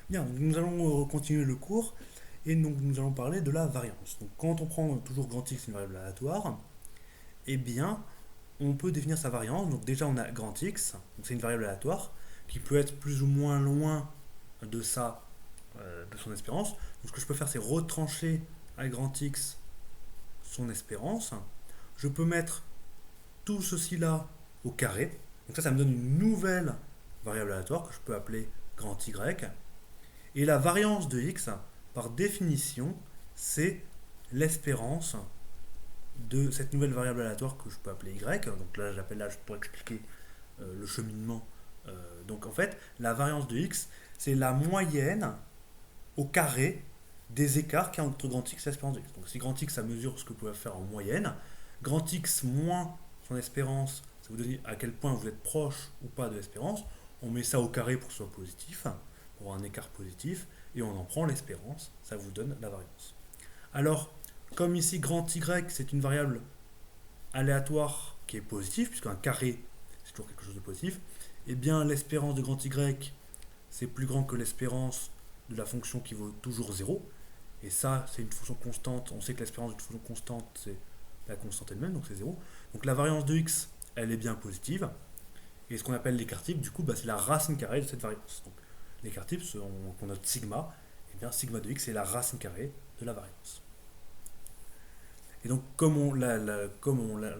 Bien, donc nous allons continuer le cours et donc nous allons parler de la variance. Donc quand on prend toujours grand X une variable aléatoire, eh bien on peut définir sa variance. Donc déjà on a grand X, donc c'est une variable aléatoire qui peut être plus ou moins loin de de son espérance. Donc ce que je peux faire c'est retrancher à grand X son espérance. Je peux mettre tout ceci là au carré. Donc ça me donne une nouvelle variable aléatoire que je peux appeler grand Y. Et la variance de x, par définition, c'est l'espérance de cette nouvelle variable aléatoire que je peux appeler y. Donc là, j'appelle là, pour expliquer le cheminement. Donc en fait, la variance de x, c'est la moyenne au carré des écarts qu'il y a entre grand X et l'espérance de x. Donc si grand X, ça mesure ce que vous pouvez faire en moyenne, grand X moins son espérance, ça vous donne à quel point vous êtes proche ou pas de l'espérance. On met ça au carré pour que ce soit positif, pour avoir un écart positif, et on en prend l'espérance, ça vous donne la variance. Alors, comme ici grand Y, c'est une variable aléatoire qui est positive, puisqu'un carré, c'est toujours quelque chose de positif, eh bien l'espérance de grand Y, c'est plus grand que l'espérance de la fonction qui vaut toujours 0. Et ça, c'est une fonction constante. On sait que l'espérance d'une fonction constante, c'est la constante elle-même, donc c'est 0. Donc la variance de x, elle est bien positive. Et ce qu'on appelle l'écart type, du coup, c'est la racine carrée de cette variance. Donc l'écart type, on note sigma. Et bien sigma de x, c'est la racine carrée de la variance. Et donc, comme on l'a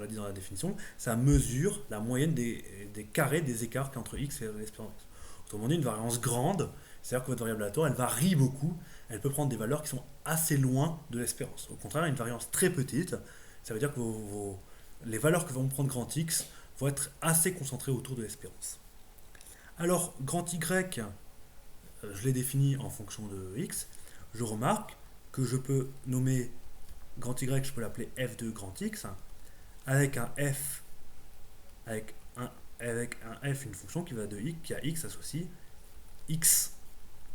dit dans la définition, ça mesure la moyenne des carrés des écarts qu'il y a entre x et l'espérance de x. Autrement dit, une variance grande, c'est-à-dire que votre variable aléatoire, elle varie beaucoup, elle peut prendre des valeurs qui sont assez loin de l'espérance. Au contraire, une variance très petite, ça veut dire que les valeurs que vont prendre grand X vont être assez concentrées autour de l'espérance. Alors, grand Y, je l'ai défini en fonction de X. Je remarque que je peux nommer grand Y, je peux l'appeler f de grand X, avec un f, avec un f, une fonction qui va de x, qui a x associe x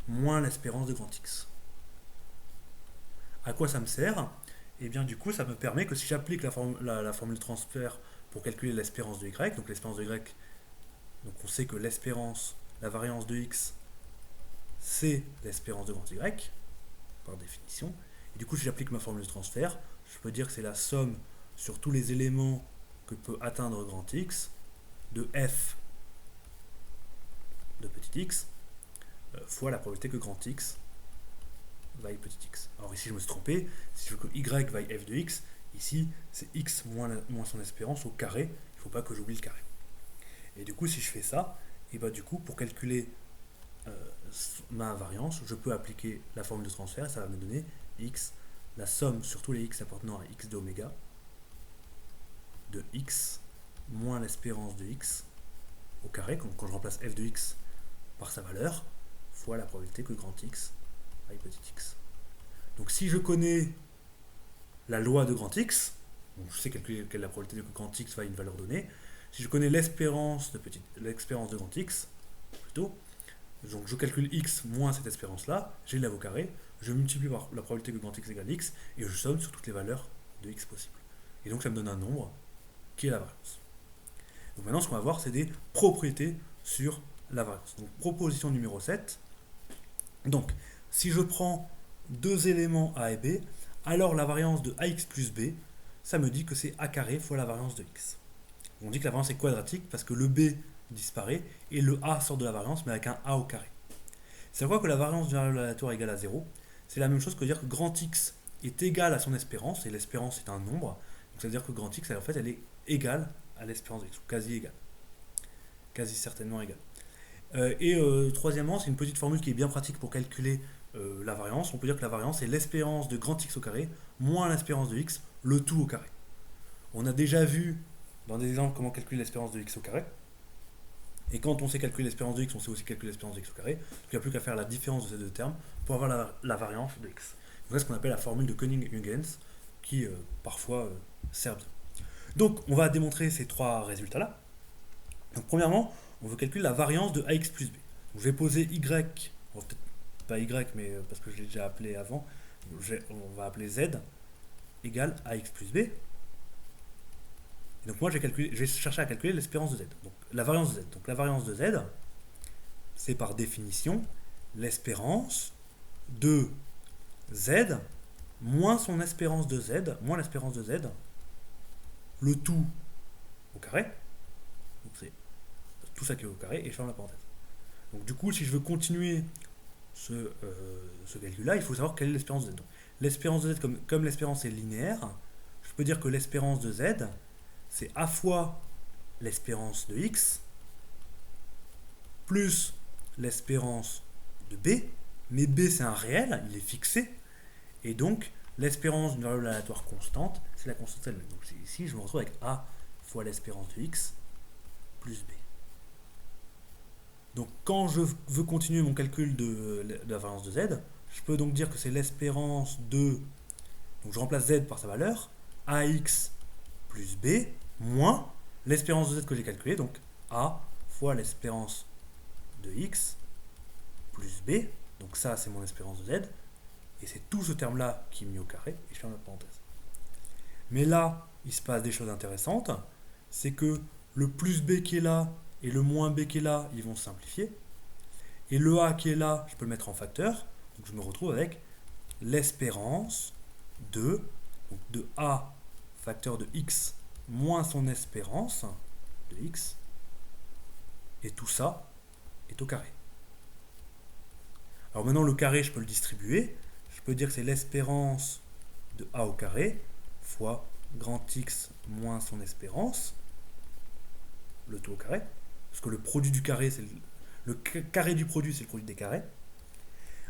moins l'espérance de grand X. À quoi ça me sert? Et bien du coup, ça me permet que si j'applique la formule de transfert pour calculer l'espérance de y, donc l'espérance de y, donc on sait que l'espérance, la variance de x, c'est l'espérance de grand y, par définition. Et du coup, si j'applique ma formule de transfert, je peux dire que c'est la somme sur tous les éléments que peut atteindre grand X de f de petit x fois la probabilité que grand X vaille petit x. Alors ici, je me suis trompé. Si je veux que y vaille f de x, ici, c'est x moins son espérance au carré. Il ne faut pas que j'oublie le carré. Et du coup, si je fais ça, et du coup, pour calculer ma variance, je peux appliquer la formule de transfert. Ça va me donner x, la somme sur tous les x appartenant à x d'oméga, de x moins l'espérance de x au carré, quand je remplace f de x par sa valeur, fois la probabilité que grand X aille petit x. Donc si je connais la loi de grand X, donc je sais calculer quelle est la probabilité que grand X vaille une valeur donnée, si je connais l'espérance de grand X, plutôt, donc je calcule x moins cette espérance-là, j'ai la au carré, je multiplie par la probabilité que grand X égale x, et je somme sur toutes les valeurs de x possibles. Et donc ça me donne un nombre qui est la variance. Donc maintenant, ce qu'on va voir, c'est des propriétés sur la variance. Donc proposition numéro 7. Donc, si je prends deux éléments a et b, alors la variance de ax plus b, ça me dit que c'est a carré fois la variance de x. On dit que la variance est quadratique parce que le b disparaît et le a sort de la variance mais avec un a au carré. C'est quoi que la variance d'une variable aléatoire égale à 0? C'est la même chose que dire que grand X est égal à son espérance, et l'espérance est un nombre, donc ça veut dire que grand X, en fait, elle est égale à l'espérance de X, ou quasi égale. Quasi certainement égale. Troisièmement, c'est une petite formule qui est bien pratique pour calculer la variance. On peut dire que la variance est l'espérance de grand X au carré moins l'espérance de X, le tout au carré. On a déjà vu dans des exemples comment calculer l'espérance de X au carré. Et quand on sait calculer l'espérance de x, on sait aussi calculer l'espérance de x au carré. Donc il n'y a plus qu'à faire la différence de ces deux termes pour avoir la variance de x. Donc c'est ce qu'on appelle la formule de Koenig-Huygens, qui parfois sert bien. Donc on va démontrer ces trois résultats-là. Donc premièrement, on veut calculer la variance de ax plus b. Donc, je vais poser y, peut-être pas y, mais parce que je l'ai déjà appelé avant, on va appeler z égale ax plus b. Et donc moi, je vais chercher à calculer l'espérance de z. Donc la variance de z. Donc la variance de z, c'est par définition l'espérance de z moins son espérance de z, moins l'espérance de z, le tout au carré. Donc c'est tout ça qui est au carré, et je ferme la parenthèse. Donc du coup, si je veux continuer ce calcul-là, il faut savoir quelle est l'espérance de z. Donc, l'espérance de z, comme l'espérance est linéaire, je peux dire que l'espérance de z, c'est a fois l'espérance de x plus l'espérance de b, mais b c'est un réel, il est fixé, et donc l'espérance d'une variable aléatoire constante, c'est la constante elle-même. Donc ici, je me retrouve avec a fois l'espérance de x plus b. Donc quand je veux continuer mon calcul de la variance de z, je peux donc dire que c'est l'espérance de... Donc je remplace z par sa valeur, ax plus b, moins l'espérance de z que j'ai calculée, donc a fois l'espérance de x plus b, donc ça c'est mon espérance de z, et c'est tout ce terme-là qui est mis au carré, et je ferme la parenthèse. Mais là, il se passe des choses intéressantes, c'est que le plus b qui est là et le moins b qui est là, ils vont se simplifier, et le a qui est là, je peux le mettre en facteur, donc je me retrouve avec l'espérance de a facteur de x moins son espérance de x, et tout ça est au carré. Alors maintenant, le carré, je peux le distribuer. Je peux dire que c'est l'espérance de a au carré fois grand X moins son espérance, le tout au carré, parce que le produit du carré, c'est le carré du produit, c'est le produit des carrés.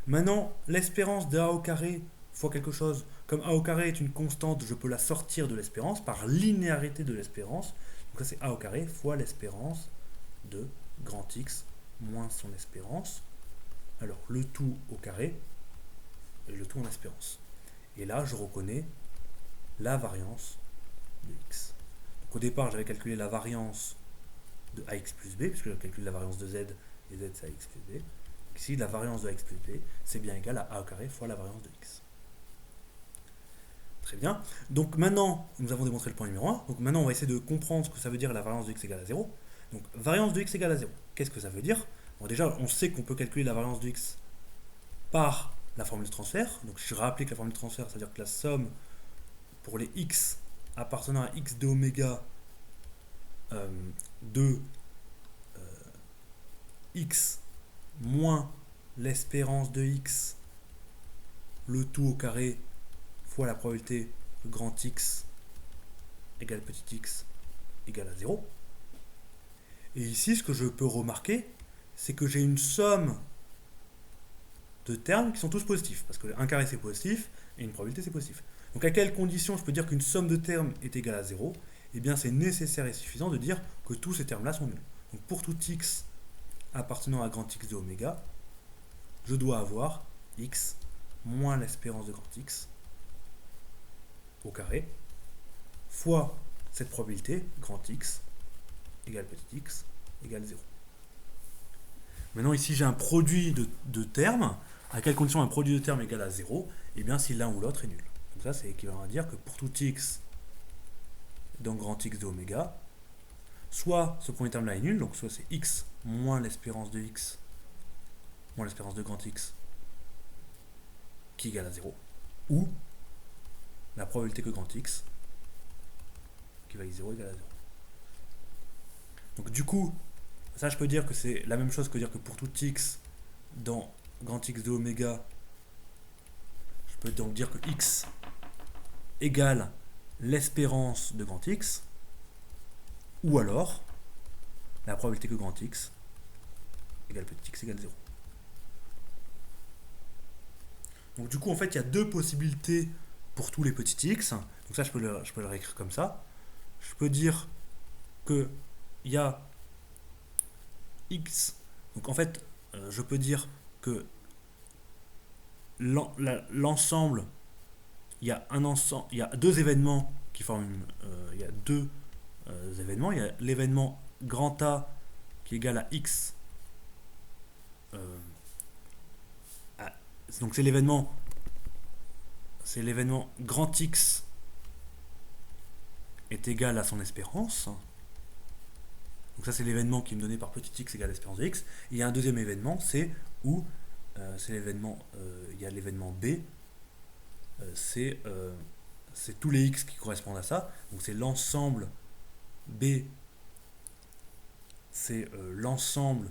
Maintenant, l'espérance de a au carré fois quelque chose, comme a au carré est une constante, je peux la sortir de l'espérance par linéarité de l'espérance. Donc ça, c'est a au carré fois l'espérance de grand X moins son espérance. Alors, le tout au carré et le tout en espérance. Et là, je reconnais la variance de x. Donc, au départ, j'avais calculé la variance de ax plus b, puisque j'avais calculé la variance de z, et z c'est ax plus b. Ici, la variance de ax plus b, c'est bien égal à a au carré fois la variance de x. Très bien. Donc maintenant, nous avons démontré le point numéro 1. Donc maintenant, on va essayer de comprendre ce que ça veut dire la variance de x égale à 0. Donc, variance de x égale à 0. Qu'est-ce que ça veut dire? Bon, déjà, on sait qu'on peut calculer la variance de x par la formule de transfert. Donc, je rappelle que la formule de transfert, c'est-à-dire que la somme pour les x appartenant à x de oméga de x moins l'espérance de x, le tout au carré, fois la probabilité que grand X égale petit x égale à 0. Et ici, ce que je peux remarquer, c'est que j'ai une somme de termes qui sont tous positifs, parce que 1 carré c'est positif, et une probabilité c'est positif. Donc à quelles conditions je peux dire qu'une somme de termes est égale à 0? Eh bien c'est nécessaire et suffisant de dire que tous ces termes-là sont nuls. Donc pour tout x appartenant à grand X de oméga, je dois avoir x moins l'espérance de grand X au carré, fois cette probabilité, grand X égale petit x égale 0. Maintenant ici j'ai un produit de termes. À quelles conditions un produit de termes égale à 0? Eh bien si l'un ou l'autre est nul. Donc ça c'est équivalent à dire que pour tout x dans grand X de oméga, soit ce premier terme là est nul, donc soit c'est x moins l'espérance de x moins l'espérance de grand X qui égale à 0, ou la probabilité que grand X qui valait 0 égale à 0. Donc du coup, ça je peux dire que c'est la même chose que dire que pour tout x dans grand X de oméga, je peux donc dire que x égale l'espérance de grand X, ou alors la probabilité que grand X égale petit x égale 0. Donc du coup, en fait, il y a deux possibilités pour tous les petits x. Donc ça, je peux le réécrire comme ça. Je peux dire que il y a x. Donc en fait, je peux dire que l'ensemble, il y a deux événements qui forment il y a deux événements. Il y a l'événement grand A qui est égal à x. Donc c'est l'événement grand X est égal à son espérance. Donc ça c'est l'événement qui est donné par petit x égale l'espérance de x. Et il y a un deuxième événement, c'est où c'est l'événement, il y a l'événement B, c'est tous les x qui correspondent à ça. Donc c'est l'ensemble B, c'est l'ensemble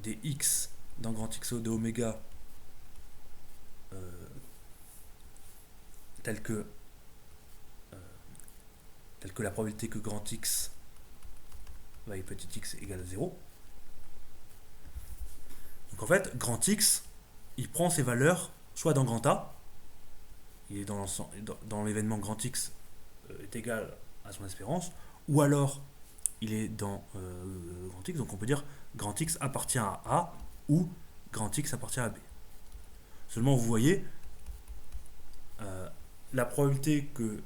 des x dans grand X de oméga tel que la probabilité que grand X avec petit x égale à 0. Donc en fait, grand X, il prend ses valeurs soit dans grand A, il est dans l'événement grand X est égal à son espérance, ou alors il est dans grand X, donc on peut dire grand X appartient à A ou grand X appartient à B. Seulement vous voyez, la probabilité que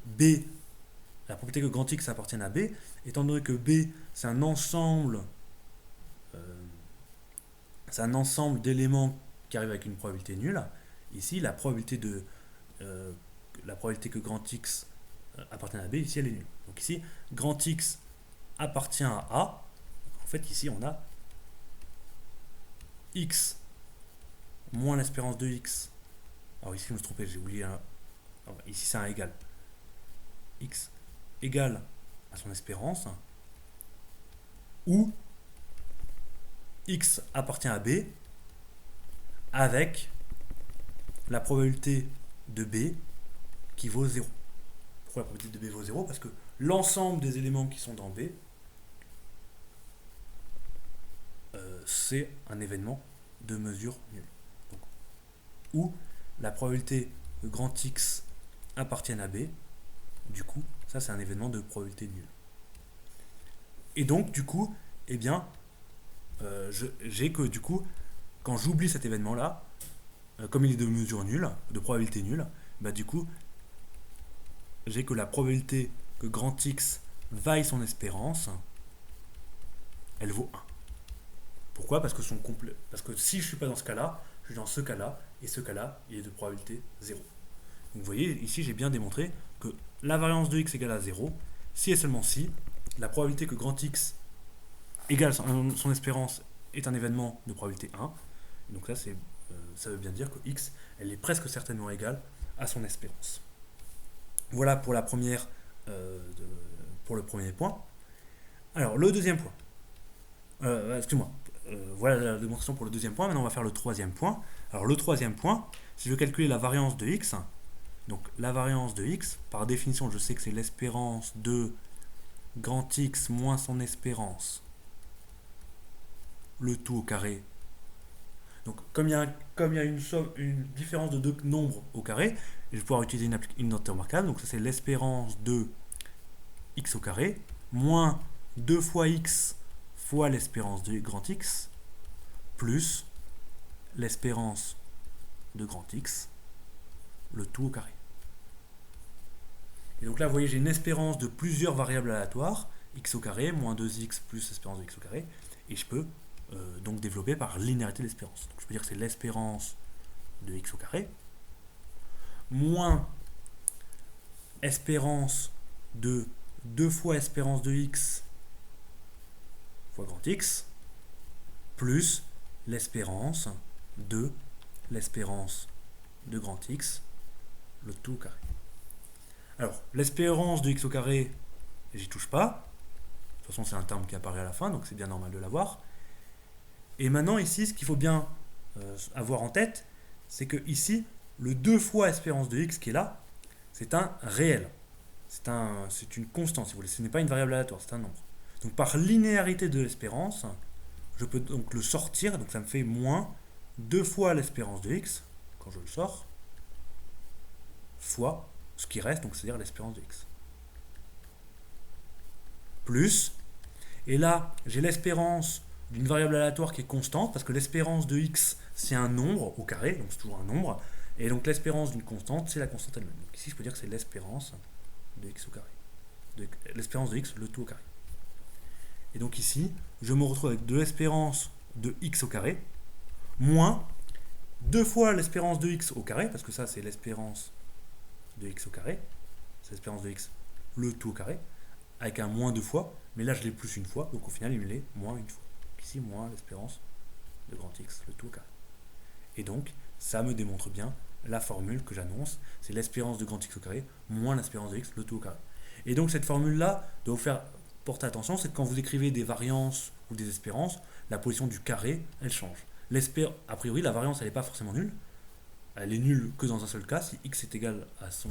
grand X appartienne à B, étant donné que B c'est un ensemble d'éléments qui arrivent avec une probabilité nulle, ici la probabilité que grand X appartienne à B, ici elle est nulle. Donc ici, grand X appartient à A. En fait, ici on a X moins l'espérance de X. Alors ici je me suis trompé, j'ai oublié un. Ici c'est un égal. X égale à son espérance, ou X appartient à B avec la probabilité de B qui vaut 0. Pourquoi la probabilité de B vaut 0? Parce que l'ensemble des éléments qui sont dans B, c'est un événement de mesure nulle. Donc, ou la probabilité que grand X appartienne à B, du coup, ça c'est un événement de probabilité nulle. Et donc, du coup, eh bien, j'ai que du coup, quand j'oublie cet événement-là, comme il est de mesure nulle, de probabilité nulle, bah du coup, j'ai que la probabilité que grand X vaille son espérance, elle vaut 1. Pourquoi? Parce que si je ne suis pas dans ce cas-là, je suis dans ce cas-là, et ce cas-là, il est de probabilité 0. Donc vous voyez, ici j'ai bien démontré que la variance de X égale à 0, si et seulement si, la probabilité que grand X égale son espérance est un événement de probabilité 1. Donc là, ça veut bien dire que X, elle est presque certainement égale à son espérance. Voilà pour pour le premier point. Alors, le deuxième point. Excuse-moi. Voilà la démonstration pour le deuxième point. Maintenant, on va faire le troisième point. Alors, le troisième point, si je veux calculer la variance de X, donc la variance de X, par définition, je sais que c'est l'espérance de grand X moins son espérance, le tout au carré. Donc, comme il y a une différence de deux nombres au carré, je vais pouvoir utiliser une note remarquable. Donc, ça, c'est l'espérance de x au carré moins 2 fois x fois l'espérance de grand X plus l'espérance de grand X, le tout au carré. Et donc là, vous voyez, j'ai une espérance de plusieurs variables aléatoires, x au carré, moins 2x plus l'espérance de x au carré, et je peux donc développer par linéarité de l'espérance. Donc je peux dire que c'est l'espérance de x au carré, moins espérance de 2 fois espérance de x fois grand X, plus l'espérance de grand X, le tout au carré. Alors, l'espérance de x au carré, j'y touche pas. De toute façon, c'est un terme qui apparaît à la fin, donc c'est bien normal de l'avoir. Et maintenant, ici, ce qu'il faut bien avoir en tête, c'est que ici, le 2 fois espérance de x qui est là, c'est un réel. C'est une constante, si vous voulez. Ce n'est pas une variable aléatoire, c'est un nombre. Donc, par linéarité de l'espérance, je peux donc le sortir, donc ça me fait moins 2 fois l'espérance de x, quand je le sors, fois ce qui reste, donc c'est-à-dire l'espérance de x. Plus, et là, j'ai l'espérance d'une variable aléatoire qui est constante, parce que l'espérance de x, c'est un nombre au carré, donc c'est toujours un nombre, et donc l'espérance d'une constante, c'est la constante elle-même. Donc ici, je peux dire que c'est l'espérance de x au carré. L'espérance de x, le tout au carré. Et donc ici, je me retrouve avec de l'espérance de x au carré, moins 2 fois l'espérance de x au carré, parce que ça, c'est l'espérance de x au carré, c'est l'espérance de x, le tout au carré, avec un moins 2 fois, mais là je l'ai plus une fois, donc au final il me l'est moins une fois. Donc ici, moins l'espérance de grand X, le tout au carré. Et donc, ça me démontre bien la formule que j'annonce, c'est l'espérance de grand X au carré moins l'espérance de X, le tout au carré. Et donc cette formule-là doit vous faire porter attention, c'est que quand vous écrivez des variances ou des espérances, la position du carré, elle change. A priori, la variance, elle n'est pas forcément nulle. Elle est nulle que dans un seul cas, si x est égal à son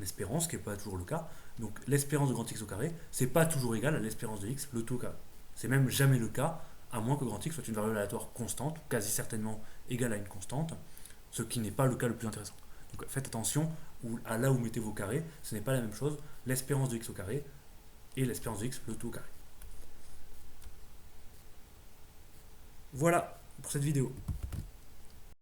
espérance, ce qui n'est pas toujours le cas. Donc l'espérance de grand X au carré, c'est pas toujours égal à l'espérance de X, le tout au carré. C'est même jamais le cas, à moins que grand X soit une variable aléatoire constante, quasi certainement égale à une constante, ce qui n'est pas le cas le plus intéressant. Donc faites attention à là où mettez vos carrés, ce n'est pas la même chose, l'espérance de X au carré et l'espérance de X, le tout au carré. Voilà pour cette vidéo.